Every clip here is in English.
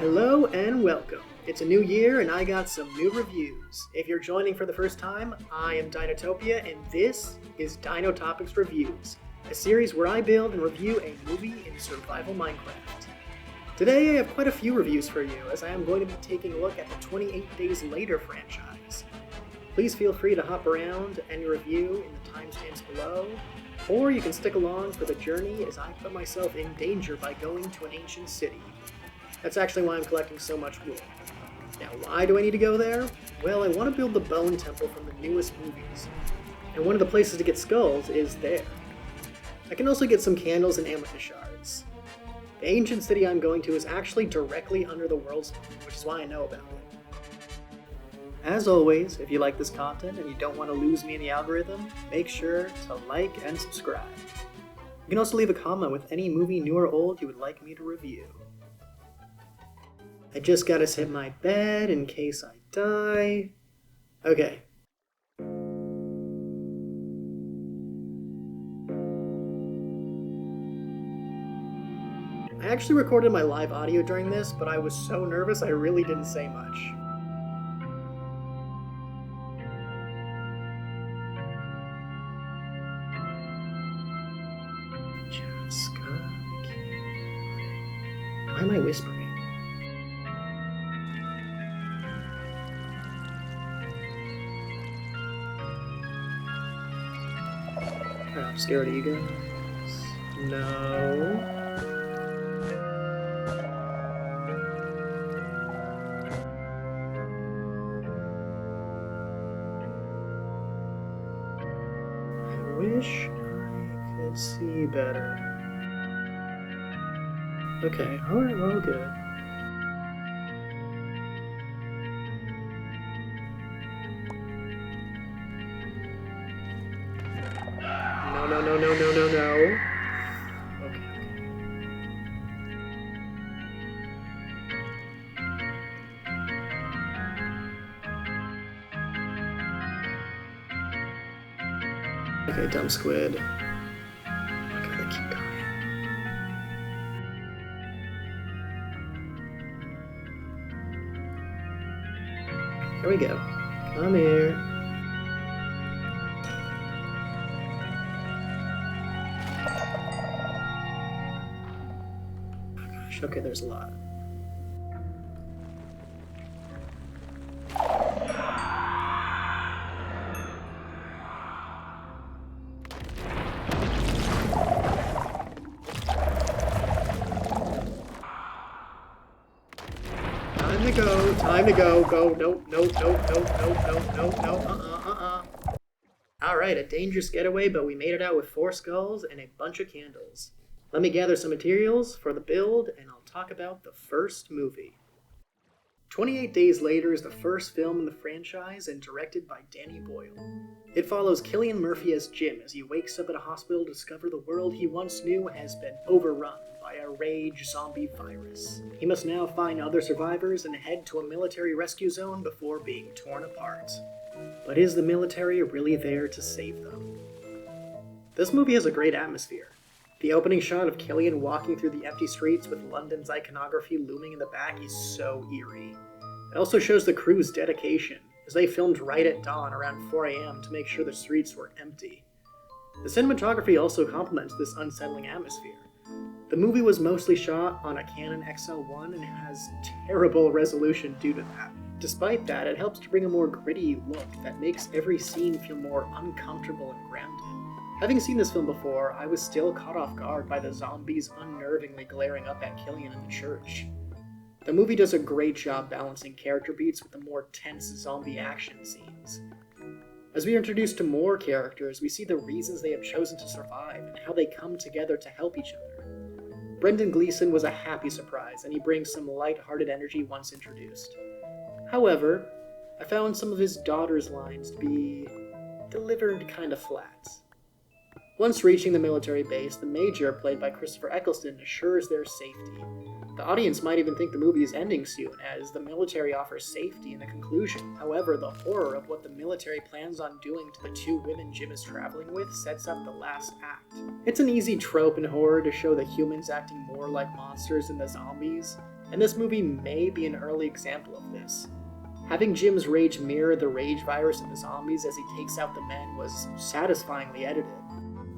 Hello and welcome. It's a new year and I got some new reviews. If you're joining for the first time, I am Dinotopia and this is Dino Topics Reviews, a series where I build and review a movie in survival Minecraft. Today I have quite a few reviews for you as I am going to be taking a look at the 28 Days Later franchise. Please feel free to hop around and review in the timestamps below, or you can stick along for the journey as I put myself in danger by going to an ancient city. That's actually why I'm collecting so much wool. Now, why do I need to go there? Well, I want to build the Bone Temple from the newest movies, and one of the places to get skulls is there. I can also get some candles and amethyst shards. The ancient city I'm going to is actually directly under the world's moon, which is why I know about it. As always, if you like this content and you don't want to lose me in the algorithm, make sure to like and subscribe. You can also leave a comment with any movie, new or old, you would like me to review. I just gotta hit my bed in case I die. Okay. I actually recorded my live audio during this, but I was so nervous I really didn't say much. Just gotta keep... Why am I whispering? I'm scared of you guys. No. I wish I could see better. Okay, alright, we're all good. No. Okay. Okay, dumb squid. I gotta keep dying. There we go. Come here. Okay, there's a lot. Time to go, go, no. Alright, a dangerous getaway, but we made it out with 4 skulls and a bunch of candles. Let me gather some materials for the build, and I'll talk about the first movie. 28 Days Later is the first film in the franchise and directed by Danny Boyle. It follows Cillian Murphy as Jim as he wakes up at a hospital to discover the world he once knew has been overrun by a rage zombie virus. He must now find other survivors and head to a military rescue zone before being torn apart. But is the military really there to save them? This movie has a great atmosphere. The opening shot of Cillian walking through the empty streets with London's iconography looming in the back is so eerie. It also shows the crew's dedication, as they filmed right at dawn around 4 a.m. to make sure the streets were empty. The cinematography also complements this unsettling atmosphere. The movie was mostly shot on a Canon XL1 and has terrible resolution due to that. Despite that, it helps to bring a more gritty look that makes every scene feel more uncomfortable and grounded. Having seen this film before, I was still caught off guard by the zombies unnervingly glaring up at Cillian in the church. The movie does a great job balancing character beats with the more tense zombie action scenes. As we are introduced to more characters, we see the reasons they have chosen to survive and how they come together to help each other. Brendan Gleeson was a happy surprise, and he brings some light-hearted energy once introduced. However, I found some of his daughter's lines to be delivered kind of flat. Once reaching the military base, the Major, played by Christopher Eccleston, assures their safety. The audience might even think the movie is ending soon, as the military offers safety in the conclusion. However, the horror of what the military plans on doing to the 2 women Jim is traveling with sets up the last act. It's an easy trope in horror to show the humans acting more like monsters than the zombies, and this movie may be an early example of this. Having Jim's rage mirror the rage virus of the zombies as he takes out the men was satisfyingly edited.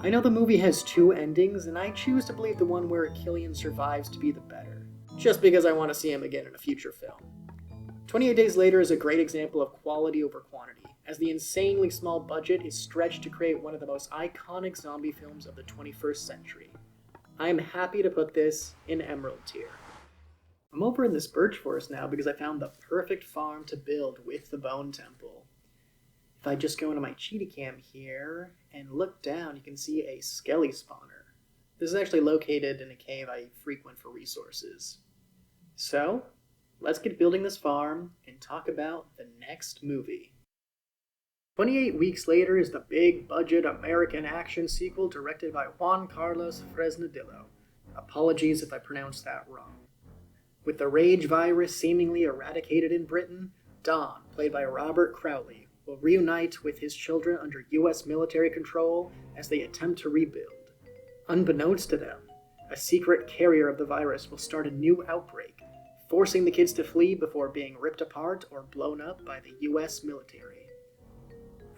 I know the movie has two endings, and I choose to believe the one where Killian survives to be the better, just because I want to see him again in a future film. 28 Days Later is a great example of quality over quantity, as the insanely small budget is stretched to create one of the most iconic zombie films of the 21st century. I am happy to put this in Emerald tier. I'm over in this birch forest now because I found the perfect farm to build with the Bone Temple. If I just go into my cheetah cam here and look down, you can see a skelly spawner. This is actually located in a cave I frequent for resources. So, let's get building this farm and talk about the next movie. 28 Weeks Later is the big-budget American action sequel directed by Juan Carlos Fresnadillo. Apologies if I pronounced that wrong. With the rage virus seemingly eradicated in Britain, Don, played by Robert Crowley, will reunite with his children under U.S. military control as they attempt to rebuild. Unbeknownst to them, a secret carrier of the virus will start a new outbreak, forcing the kids to flee before being ripped apart or blown up by the U.S. military.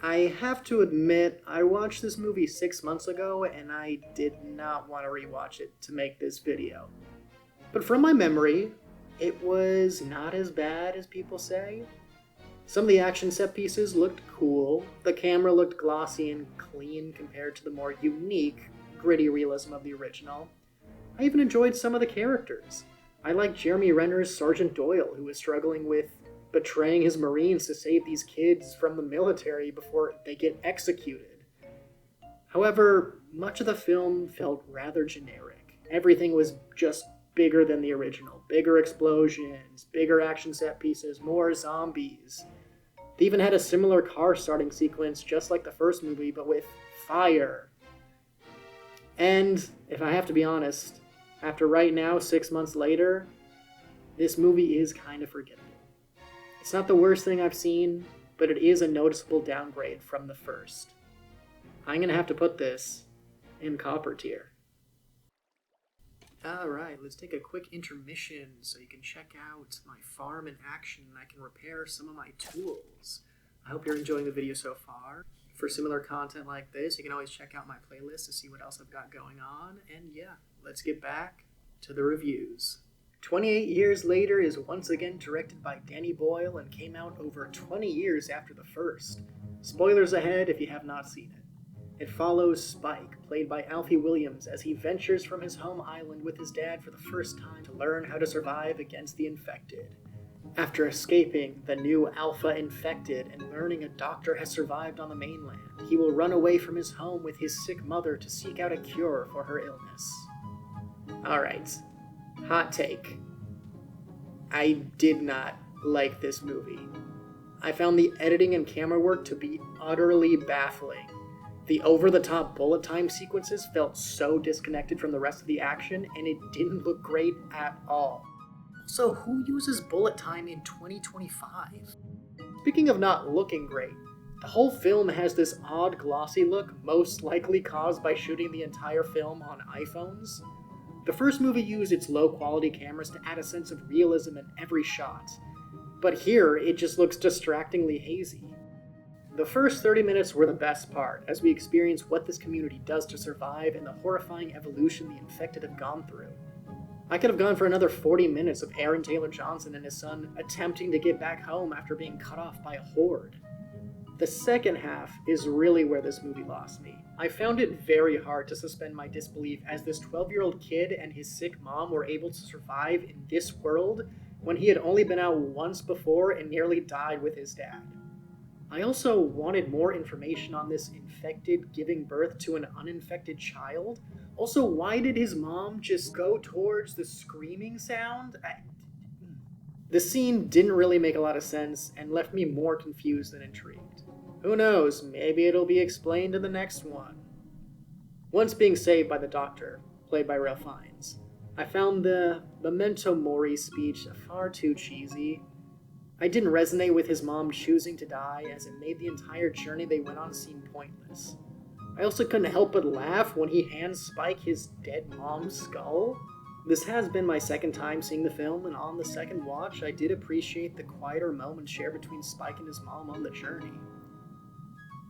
I have to admit, I watched this movie 6 months ago and I did not want to rewatch it to make this video. But from my memory, it was not as bad as people say. Some of the action set pieces looked cool, the camera looked glossy and clean compared to the more unique, gritty realism of the original. I even enjoyed some of the characters. I liked Jeremy Renner's Sergeant Doyle, who was struggling with betraying his Marines to save these kids from the military before they get executed. However, much of the film felt rather generic. Everything was just bigger than the original. Bigger explosions, bigger action set pieces, more zombies. They even had a similar car starting sequence just like the first movie, but with fire. And, if I have to be honest, after right now, 6 months later, this movie is kind of forgettable. It's not the worst thing I've seen, but it is a noticeable downgrade from the first. I'm gonna have to put this in copper tier. Alright, let's take a quick intermission so you can check out my farm in action and I can repair some of my tools. I hope you're enjoying the video so far. For similar content like this, you can always check out my playlist to see what else I've got going on. And yeah, let's get back to the reviews. 28 Years Later is once again directed by Danny Boyle and came out over 20 years after the first. Spoilers ahead if you have not seen it. It follows Spike, played by Alfie Williams, as he ventures from his home island with his dad for the first time to learn how to survive against the infected. After escaping the new Alpha infected and learning a doctor has survived on the mainland, he will run away from his home with his sick mother to seek out a cure for her illness. Alright, hot take. I did not like this movie. I found the editing and camera work to be utterly baffling. The over-the-top bullet time sequences felt so disconnected from the rest of the action, and it didn't look great at all. So who uses bullet time in 2025? Speaking of not looking great, the whole film has this odd glossy look, most likely caused by shooting the entire film on iPhones. The first movie used its low-quality cameras to add a sense of realism in every shot, but here it just looks distractingly hazy. The first 30 minutes were the best part, as we experience what this community does to survive and the horrifying evolution the infected have gone through. I could have gone for another 40 minutes of Aaron Taylor Johnson and his son attempting to get back home after being cut off by a horde. The second half is really where this movie lost me. I found it very hard to suspend my disbelief as this 12-year-old kid and his sick mom were able to survive in this world when he had only been out once before and nearly died with his dad. I also wanted more information on this infected giving birth to an uninfected child. Also, why did his mom just go towards the screaming sound? The scene didn't really make a lot of sense and left me more confused than intrigued. Who knows, maybe it'll be explained in the next one. Once being saved by the doctor, played by Ralph Fiennes, I found the Memento Mori speech far too cheesy. I didn't resonate with his mom choosing to die, as it made the entire journey they went on seem pointless. I also couldn't help but laugh when he hands Spike his dead mom's skull. This has been my second time seeing the film, and on the second watch, I did appreciate the quieter moments shared between Spike and his mom on the journey.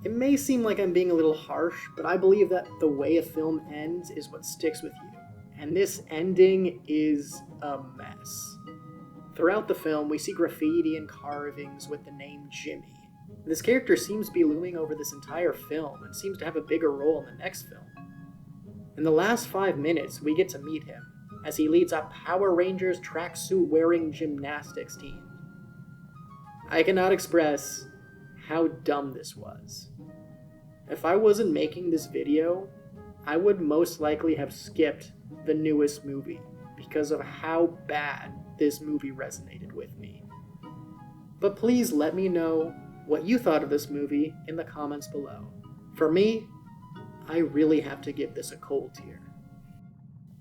It may seem like I'm being a little harsh, but I believe that the way a film ends is what sticks with you, and this ending is a mess. Throughout the film, we see graffiti and carvings with the name Jimmy. This character seems to be looming over this entire film and seems to have a bigger role in the next film. In the last 5 minutes, we get to meet him as he leads a Power Rangers tracksuit wearing gymnastics team. I cannot express how dumb this was. If I wasn't making this video, I would most likely have skipped the newest movie because of how bad this movie resonated with me. But please let me know what you thought of this movie in the comments below. For me, I really have to give this a cold tier.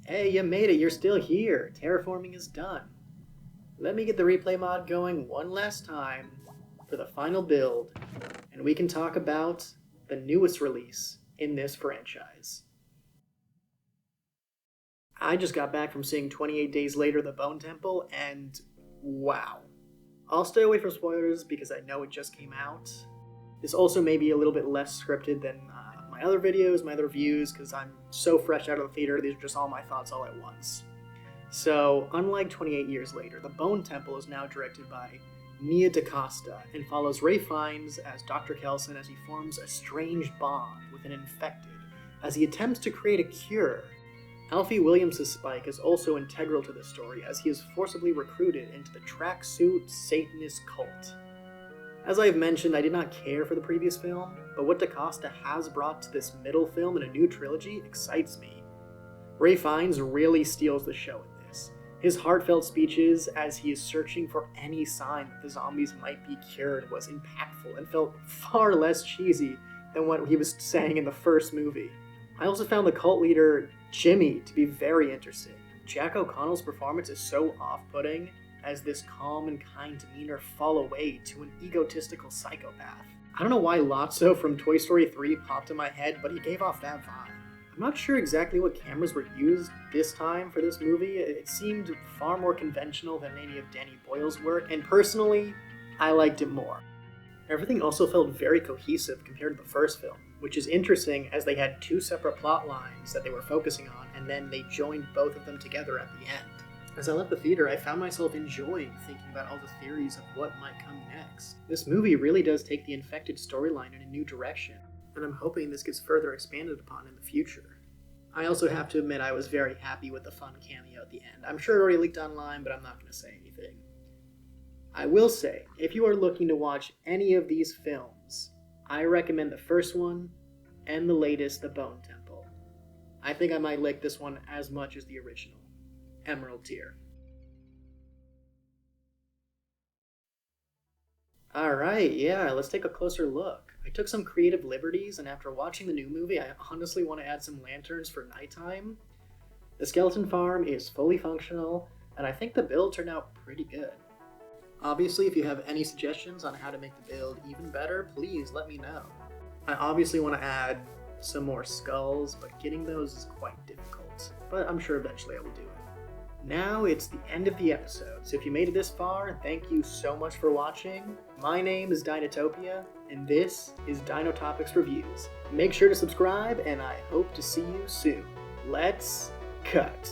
Hey, you made it, you're still here. Terraforming is done. Let me get the replay mod going one last time for the final build, and we can talk about the newest release in this franchise. I just got back from seeing 28 Days Later, The Bone Temple, and wow. I'll stay away from spoilers because I know it just came out. This also may be a little bit less scripted than my other videos, my other reviews, because I'm so fresh out of the theater, these are just all my thoughts all at once. So, unlike 28 Years Later, The Bone Temple is now directed by Nia DaCosta and follows Ray Fiennes as Dr. Kelson as he forms a strange bond with an infected as he attempts to create a cure. Alfie Williams' Spike is also integral to the story as he is forcibly recruited into the tracksuit Satanist cult. As I have mentioned, I did not care for the previous film, but what DaCosta has brought to this middle film in a new trilogy excites me. Ray Fiennes really steals the show in this. His heartfelt speeches as he is searching for any sign that the zombies might be cured was impactful and felt far less cheesy than what he was saying in the first movie. I also found the cult leader, Jimmy, to be very interesting. Jack O'Connell's performance is so off-putting as this calm and kind demeanor fall away to an egotistical psychopath. I don't know why Lotso from Toy Story 3 popped in my head, but he gave off that vibe. I'm not sure exactly what cameras were used this time for this movie. It seemed far more conventional than any of Danny Boyle's work, and personally, I liked it more. Everything also felt very cohesive compared to the first film, which is interesting as they had two separate plot lines that they were focusing on, and then they joined both of them together at the end. As I left the theater, I found myself enjoying thinking about all the theories of what might come next. This movie really does take the infected storyline in a new direction, and I'm hoping this gets further expanded upon in the future. I also have to admit I was very happy with the fun cameo at the end. I'm sure it already leaked online, but I'm not going to say anything. I will say, if you are looking to watch any of these films, I recommend the first one and the latest, The Bone Temple. I think I might like this one as much as the original. Emerald tier. Alright, yeah, let's take a closer look. I took some creative liberties, and after watching the new movie, I honestly want to add some lanterns for nighttime. The skeleton farm is fully functional, and I think the build turned out pretty good. Obviously, if you have any suggestions on how to make the build even better, please let me know. I obviously want to add some more skulls, but getting those is quite difficult, but I'm sure eventually I will do it. Now it's the end of the episode, so if you made it this far, thank you so much for watching. My name is Dinotopia, and this is Dino Topics Reviews. Make sure to subscribe, and I hope to see you soon. Let's cut.